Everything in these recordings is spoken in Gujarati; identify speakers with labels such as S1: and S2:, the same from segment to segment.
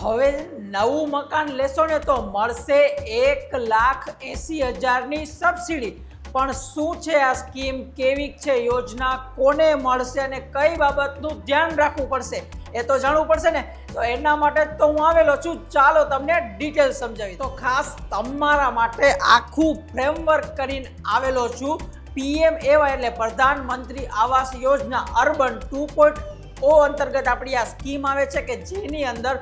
S1: હવે નવું મકાન લેશો ને તો મળશે 1,80,000ની સબસિડી। પણ શું છે આ સ્કીમ, કેવી છે યોજના, કોને મળશે અને કઈ બાબતનું ધ્યાન રાખવું પડશે એ તો જાણવું પડશે ને। તો એના માટે તો હું આવેલો છું, ચાલો તમને ડિટેલ સમજાવી। તો ખાસ તમારા માટે આખું ફ્રેમવર્ક કરીને આવેલો છું। PMAY એટલે પ્રધાનમંત્રી આવાસ યોજના અર્બન 2.0 અંતર્ગત આપણી આ સ્કીમ આવે છે કે જેની અંદર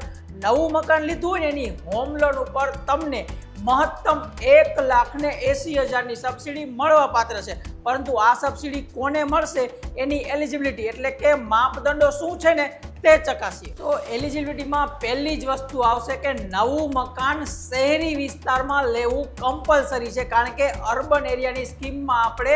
S1: નવું મકાન લીધું હોય ને એની હોમ લોન ઉપર તમને મહત્તમ 1,80,000ની સબસિડી મળવા પાત્ર છે। પરંતુ આ સબસિડી કોને મળશે એની એલિજિબિલિટી એટલે કે માપદંડો શું છે ને તે ચકાસીએ। તો એલિજિબિલિટીમાં પહેલી જ વસ્તુ આવશે કે નવું મકાન શહેરી વિસ્તારમાં લેવું કમ્પલસરી છે, કારણ કે અર્બન એરિયાની સ્કીમમાં આપણે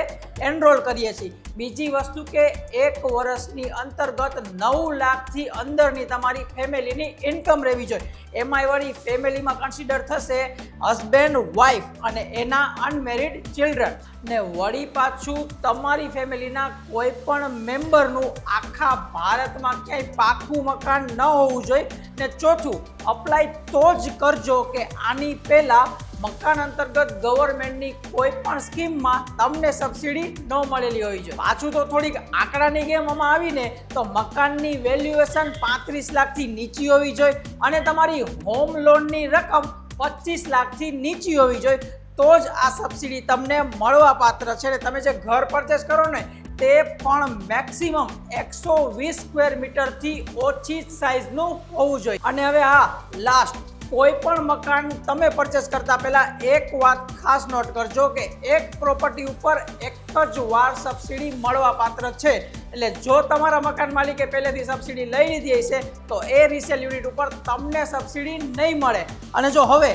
S1: એનરોલ કરીએ છીએ। બીજી વસ્તુ કે 1 વર્ષની અંતર્ગત 9 લાખથી અંદરની તમારી ફેમિલીની ઇન્કમ રહેવી જોઈએ। એમાંય વળી ફેમિલીમાં કન્સિડર થશે હસબેન્ડ, વાઈફ અને એના અનમેરિડ ચિલ્ડ્રન, ને વળી પાછું તમારી ફેમિલીના કોઈ પણ મેમ્બરનું આખા ભારતમાં ક્યાંય પાકું મકાન ન હોવું જોઈએ। ને ચોથું, અપ્લાય તો જ કરજો કે આની પહેલાં મકાન અંતર્ગત ગવર્મેન્ટની કોઈ પણ સ્કીમમાં તમને સબસિડી ન મળેલી હોવી જોઈએ। પાછું તો થોડીક આંકડાની ગેમ આમાં આવીને તો મકાનની વેલ્યુએશન 35 લાખથી નીચી હોવી જોઈએ અને તમારી હોમ લોનની રકમ 25 લાખથી નીચી હોવી જોઈએ, તો જ આ સબસિડી તમને મળવા પાત્ર છે। ને તમે જે ઘર પરચેસ કરો ને તે પણ મેક્સિમમ 120 સ્ક્વેર મીટરથી ઓછી સાઇઝનું હોવું જોઈએ। અને હવે હા, લાસ્ટ, કોઈ પણ મકાન તમે પરચેસ કરતા પહેલા એક વાત ખાસ નોટ કરજો કે એક પ્રોપર્ટી ઉપર એક જ વાર સબસિડી મળવા પાત્ર છે। એટલે જો તમારા મકાન માલિકે પહેલેથી સબસિડી લઈ લીધી હશે તો એ રિસેલ યુનિટ ઉપર તમને સબસિડી નહીં મળે। અને જો હવે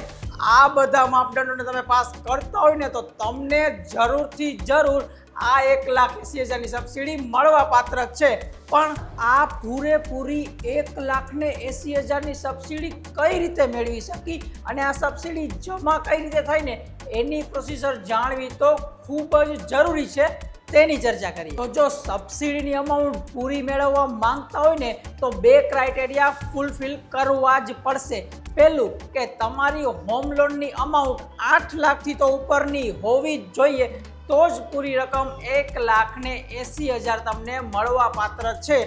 S1: આ બધા માપદંડોને તમે પાસ કરતા હોય ને તો તમને જરૂરથી જરૂર આ 1,80,000ની સબસિડી મળવા પાત્ર છે। પણ આ પૂરેપૂરી 1,80,000ની સબસિડી કઈ રીતે મેળવી શકી અને આ સબસિડી જમા કઈ રીતે થાય ને એની પ્રોસિજર જાણવી તો ખૂબ જ જરૂરી છે, તેની ચર્ચા કરીએ। તો જો સબસિડીની અમાઉન્ટ પૂરી મેળવવા માંગતા હોય ને તો 2 ક્રાઇટેરિયા ફૂલફિલ કરવા જ પડશે। પહેલું કે તમારી હોમ લોનની અમાઉન્ટ 8 લાખથી તો ઉપરની હોવી જ જોઈએ, તો જ પૂરી રકમ 1,80,000 તમને મળવા પાત્ર છે।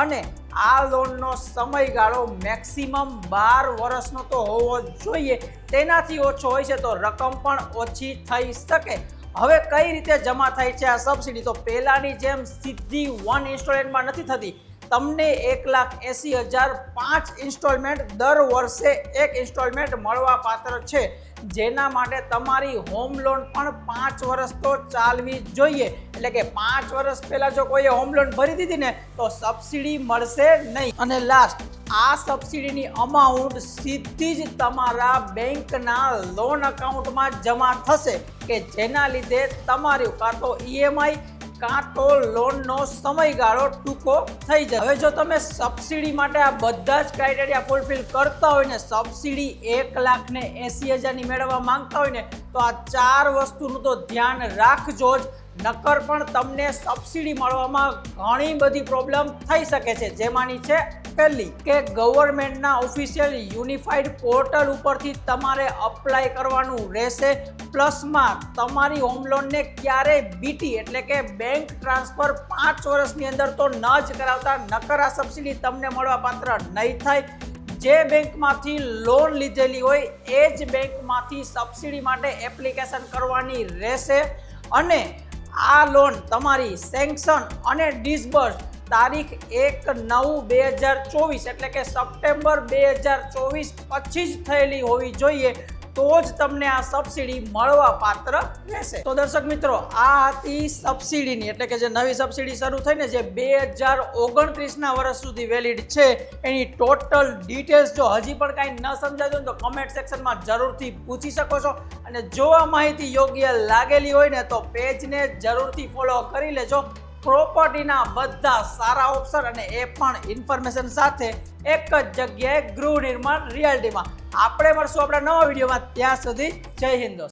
S1: અને આ લોનનો સમયગાળો મેક્સિમમ 12 વર્ષનો તો હોવો જ જોઈએ, તેનાથી ઓછો હોય છે તો રકમ પણ ઓછી થઈ શકે। હવે કઈ રીતે જમા થાય છે આ સબસિડી? તો પહેલાની જેમ સીધી 1 ઇન્સ્ટોલમેન્ટમાં નથી થતી। તમને 1,80,000 5 ઇન્સ્ટોલમેન્ટ દર વર્ષે 1 ઇન્સ્ટોલમેન્ટ મળવા પાત્ર છે, જેના માટે તમારી હોમ લોન પણ 5 વર્ષ તો ચાલવી જ જોઈએ। એટલે કે 5 વર્ષ પહેલા જો કોઈએ હોમ લોન ભરી દીધી ને તો સબસિડી મળશે નહીં। અને લાસ્ટ, આ સબસિડીની અમાઉન્ટ સીધી જ તમારા બેંકના લોન અકાઉન્ટમાં જમા થશે કે જેના લીધે તમારું કાં તો EMI કાં તો લોનનો સમયગાળો ટૂંકો થઈ જાય। હવે જો તમે સબસિડી માટે આ બધા જ ક્રાઇટેરિયા ફૂલફિલ કરતા હોય ને સબસિડી 1,80,000ની મેળવવા માંગતા હોય ને તો આ 4 વસ્તુનું તો ધ્યાન રાખજો જ, નકર પણ તમને સબસિડી મળવામાં ઘણી બધી પ્રોબ્લેમ થઈ શકે છે। જેમાંની છે પહેલી કે ગવર્મેન્ટના ઓફિશિયલ યુનિફાઈડ પોર્ટલ ઉપરથી તમારે અપ્લાય કરવાનું રહેશે। પ્લસમાં તમારી હોમ લોનને ક્યારેય BT એટલે કે બેંક ટ્રાન્સફર 5 વર્ષની અંદર તો ન જ કરાવતા, નકર આ સબસિડી તમને મળવા પાત્ર નહીં થાય। જે બેંકમાંથી લોન લીધેલી હોય એ જ બેંકમાંથી સબસિડી માટે એપ્લિકેશન કરવાની રહેશે। અને આ લોન તમારી સેન્કશન અને ડિસબર્સ તારીખ 1/9/2024 એટલે કે સપ્ટેમ્બર 2024 પછી જ થયેલી હોવી જોઈએ, તો જ તમને આ સબસિડી મળવા પાત્ર રહેશે। તો દર્શક મિત્રો, આ હતી સબસિડીની એટલે કે જે નવી સબસિડી શરૂ થઈ ને જે 2029ના વર્ષ સુધી વેલિડ છે એની ટોટલ ડિટેલ્સ જો હજી પણ કાંઈ ન સમજાતું તો કમેન્ટ સેક્શનમાં જરૂરથી પૂછી શકો છો। અને જો આ માહિતી યોગ્ય લાગેલી હોય ને તો પેજને જરૂરથી ફોલો કરી લેજો। પ્રોપર્ટીના બધા સારા ઓપ્શન અને એ પણ ઇન્ફોર્મેશન સાથે એક જ જગ્યાએ ગૃહ નિર્માણ રિયાલિટીમાં। આપણે મળશું આપણા નવા વિડીયોમાં, ત્યાં સુધી જય હિન્દ।